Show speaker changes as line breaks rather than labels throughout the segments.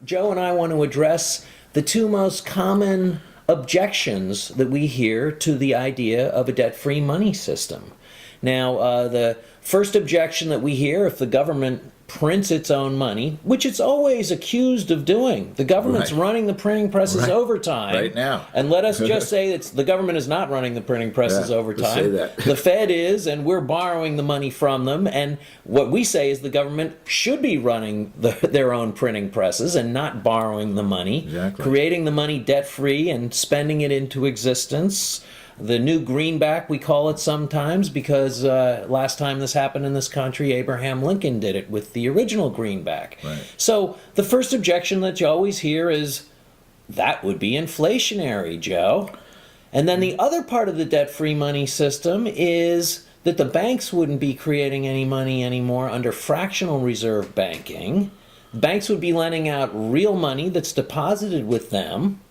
Joe and I want to address the two most common objections that we hear to the idea of a debt-free money system. Now, the first objection that we hear, if the government prints its own money, which it's always accused of doing. The government's running the printing presses overtime.
Right now.
And let us just say that the government is not running the printing presses overtime.
Say that.
The Fed is, and we're borrowing the money from them. And what we say is the government should be running their own printing presses and not borrowing the money.
Exactly.
Creating the money debt-free and spending it into existence. The new greenback, we call it sometimes, because last time this happened in this country, Abraham Lincoln did it with the original greenback.
Right.
So the first objection that you always hear is, that would be inflationary, Joe. And then the other part of the debt-free money system is that the banks wouldn't be creating any money anymore under fractional reserve banking. Banks would be lending out real money that's deposited with them.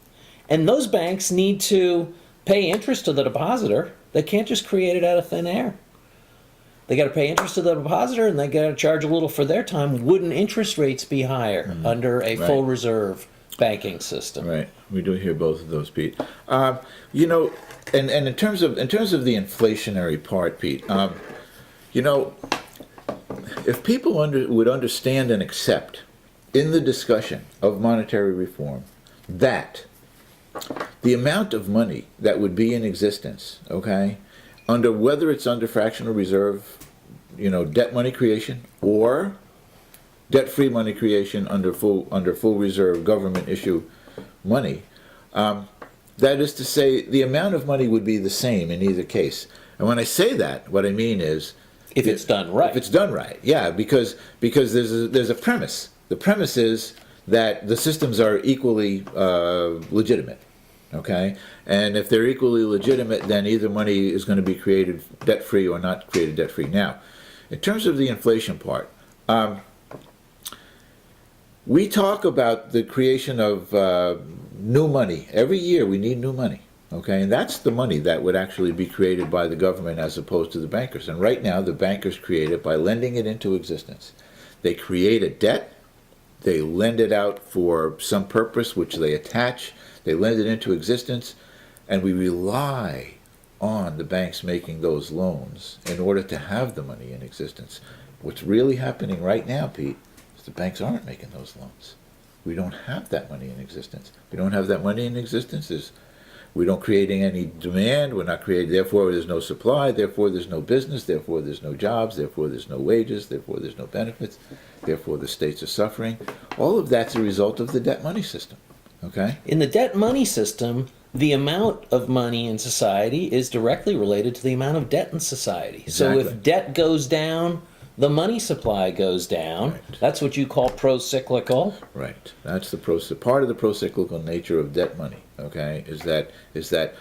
And those banks need to pay interest to the depositor. They can't just create it out of thin air. They got to pay interest to the depositor, and they got to charge a little for their time. Wouldn't interest rates be higher under a full reserve banking system?
Right. We do hear both of those, Pete. You know, and in terms of the inflationary part, Pete, you know, if people would understand and accept in the discussion of monetary reform that the amount of money that would be in existence, okay, under whether it's under fractional reserve, you know, debt money creation, or debt-free money creation under full reserve government issue money, that is to say, the amount of money would be the same in either case. And when I say that, what I mean is,
if it's done right.
If it's done right, yeah, because there's a premise. The premise is that the systems are equally legitimate, okay? And if they're equally legitimate, then either money is going to be created debt-free or not created debt-free. Now, in terms of the inflation part, we talk about the creation of new money. Every year we need new money, okay? And that's the money that would actually be created by the government as opposed to the bankers. And right now, the bankers create it by lending it into existence. They create a debt. They lend it out for some purpose, which they attach. They lend it into existence, and we rely on the banks making those loans in order to have the money in existence. What's really happening right now, Pete, is the banks aren't making those loans. We don't have that money in existence. We don't have that money in existence. We don't create any demand. We're not creating. Therefore, there's no supply. Therefore, there's no business. Therefore, there's no jobs. Therefore, there's no wages. Therefore, there's no benefits. Therefore, the states are suffering. All of that's a result of the debt money system. Okay?
In the debt money system, the amount of money in society is directly related to the amount of debt in society.
Exactly.
So if debt goes down, the money supply goes down.
Right.
That's what you call pro-cyclical.
Right. That's the part of the pro-cyclical nature of debt money. Okay, is that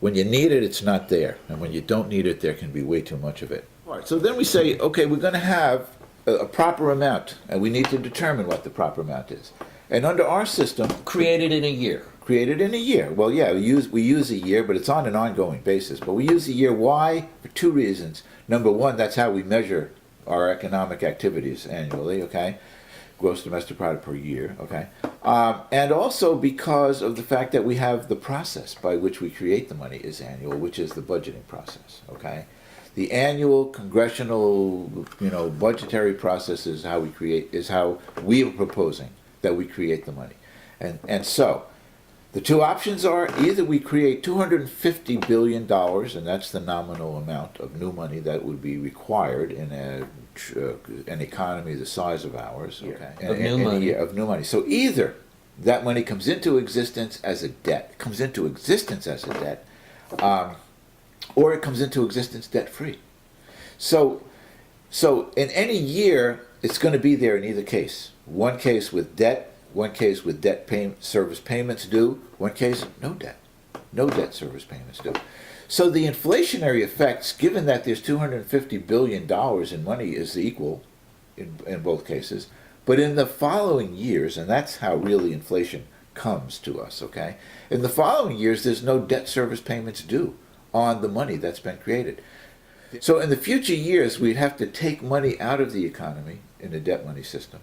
when you need it, it's not there, and when you don't need it, there can be way too much of it. All right. So then we say, okay, we're going to have a proper amount, and we need to determine what the proper amount is. And under our system,
Created in a year.
created in a year. Well, yeah, we use a year, but it's on an ongoing basis. But we use a year. Why? For two reasons. Number one, that's how we measure our economic activities annually. Okay. Gross domestic product per year, okay? And also because of the fact that we have the process by which we create the money is annual, which is the budgeting process, okay? The annual congressional, budgetary process is how we are proposing that we create the money. And so, the two options are either we create $250 billion, and that's the nominal amount of new money that would be required in an economy the size of ours, okay?
Of new money.
Of new money. So either that money comes into existence as a debt, or it comes into existence debt-free. So in any year, it's going to be there in either case. One case with debt, one case with service payments due, one case no debt service payments due. So the inflationary effects, given that there's $250 billion in money, is equal in both cases. But in the following years, and that's how really inflation comes to us, okay? In the following years, there's no debt service payments due on the money that's been created. So in the future years, we'd have to take money out of the economy in the debt money system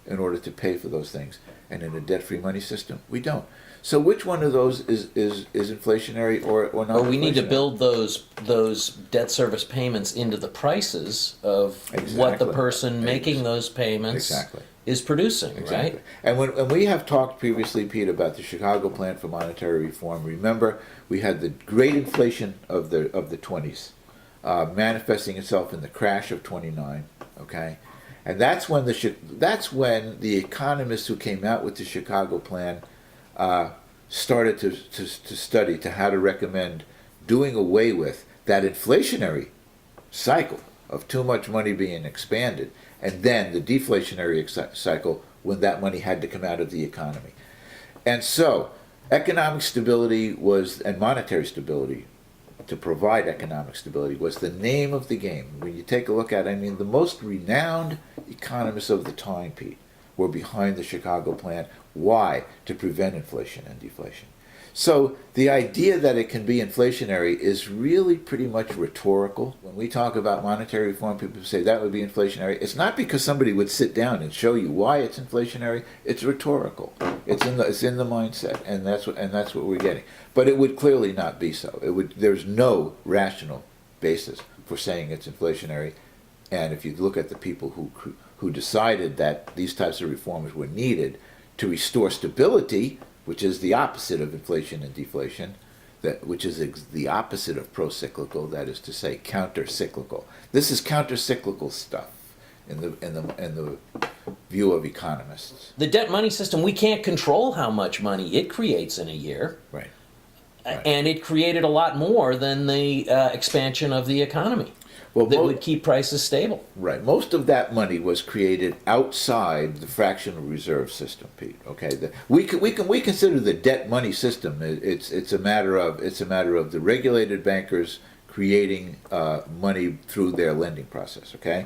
in order to pay for those things. And in a debt-free money system, we don't. So which one of those is inflationary or not?
Well, we need to build those debt service payments into the prices of what the person making those payments is producing, right?
And when we have talked previously, Pete, about the Chicago Plan for Monetary Reform, remember we had the great inflation of the 20s manifesting itself in the crash of 29, okay? And that's when the economists who came out with the Chicago Plan started to study to how to recommend doing away with that inflationary cycle of too much money being expanded, and then the deflationary cycle when that money had to come out of the economy. And so economic stability and monetary stability, to provide economic stability, was the name of the game. When you take a look at it, I mean, the most renowned economists of the time, Pete, were behind the Chicago Plan. Why? To prevent inflation and deflation. So the idea that it can be inflationary is really pretty much rhetorical. When we talk about monetary reform, people say that would be inflationary. It's not because somebody would sit down and show you why it's inflationary. It's rhetorical. It's in the mindset, and that's what we're getting. But it would clearly not be so. There's no rational basis for saying it's inflationary. And if you look at the people who decided that these types of reforms were needed to restore stability, which is the opposite of inflation and deflation, which is the opposite of pro-cyclical, that is to say, counter-cyclical. This is counter-cyclical stuff in the view of economists.
The debt money system, we can't control how much money it creates in a year.
Right.
And it created a lot more than the expansion of the economy.
Well,
that would keep prices stable.
Right. Most of that money was created outside the fractional reserve system, Pete. Okay. We consider the debt money system. It's a matter of the regulated bankers creating money through their lending process. Okay.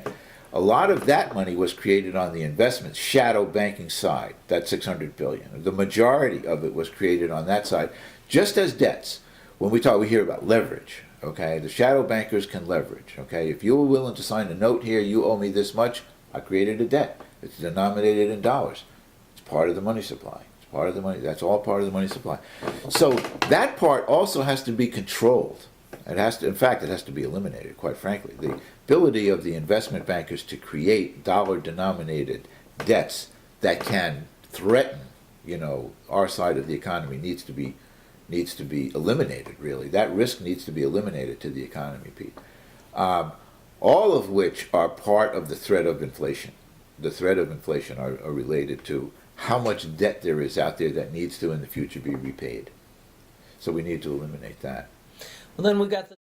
A lot of that money was created on the investment shadow banking side. That's $600 billion. The majority of it was created on that side, just as debts. When we hear about leverage. Okay, the shadow bankers can leverage. Okay, if you were willing to sign a note here, you owe me this much. I created a debt. It's denominated in dollars. It's part of the money supply. It's part of the money. That's all part of the money supply. So that part also has to be controlled. In fact, it has to be eliminated. Quite frankly, the ability of the investment bankers to create dollar-denominated debts that can threaten, our side of the economy needs to be eliminated, really. That risk needs to be eliminated to the economy, Pete. All of which are part of the threat of inflation. The threat of inflation are related to how much debt there is out there that needs to in the future be repaid. So we need to eliminate that.
Well, then we got the